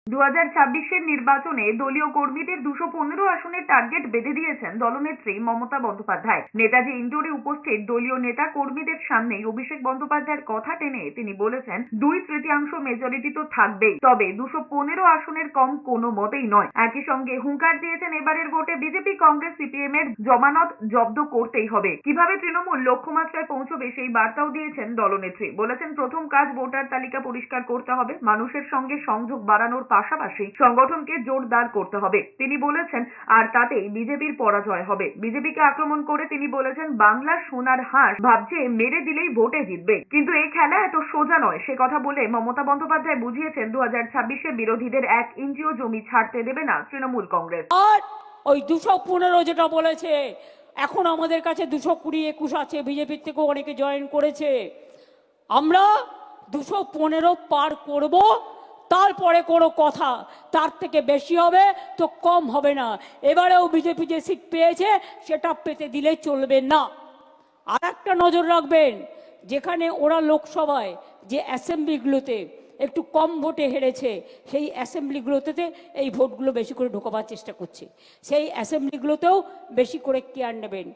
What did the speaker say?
2026-এর নির্বাচনে দলীয় কর্মীদের 215 আসনের টার্গেট বেঁধে দিয়েছেন দলনেত্রী মমতা বন্দ্যোপাধ্যায়। নেতাজি ইন্ডোরে উপস্থিত দলীয় নেতা কর্মীদের সামনেই অভিষেক বন্দ্যোপাধ্যায়ের কথা টেনে তিনি বলেছেন 2/3 মেজরিটি তো থাকবেই, তবে 215 আসনের কম কোনো মতেই নয়। একই সঙ্গে হুঙ্কার দিয়েছেন এবারের ভোটে বিজেপি, কংগ্রেস, সিপিএম এর জমানত জব্দ করতেই হবে। কিভাবে তৃণমূল লক্ষ্যমাত্রায় পৌঁছবে সেই বার্তাও দিয়েছেন দলনেত্রী। বলেছেন প্রথম কাজ ভোটার তালিকা পরিষ্কার করতে হবে, মানুষের সঙ্গে সংযোগ বাড়ানোর পাশাপাশি সংগঠনকে জোরদার করতে হবে। তিনি বলেছেন আর তাতেই বিজেপির পরাজয় হবে। বিজেপিকে আক্রমণ করে তিনি বলেছেন বাংলার সোনার হাঁস ভাবছে মেরে দিলেই ভোটে জিতবে, কিন্তু এই খেলা এত সোজা নয়। সে কথা বলে মমতা বন্দ্যোপাধ্যায় বুঝিয়েছেন 2026-এ বিরোধীদের 1 ইঞ্চিও জমি ছাড়তে দেবে না তৃণমূল কংগ্রেস। আর ওই 215 যেটা বলেছে, এখন আমাদের কাছে 220-21 আছে, বিজেপির থেকেও অনেকে জয়েন করেছে। আমরা 215 পার করব, তারপরে কোনো কথা। তার থেকে বেশি হবে তো কম হবে না। এবারেও বিজেপি যে সিট পেয়েছে সেটা পেতে দিলে চলবে না। আর একটা নজর রাখবেন, যেখানে ওরা লোকসভায় যে অ্যাসেম্বলিগুলোতে একটু কম ভোটে হেরেছে, সেই অ্যাসেম্বলিগুলোতে এই ভোটগুলো বেশি করে ঢোকাবার চেষ্টা করছে। সেই অ্যাসেম্বলিগুলোতেও বেশি করে কেয়ার নেবেন।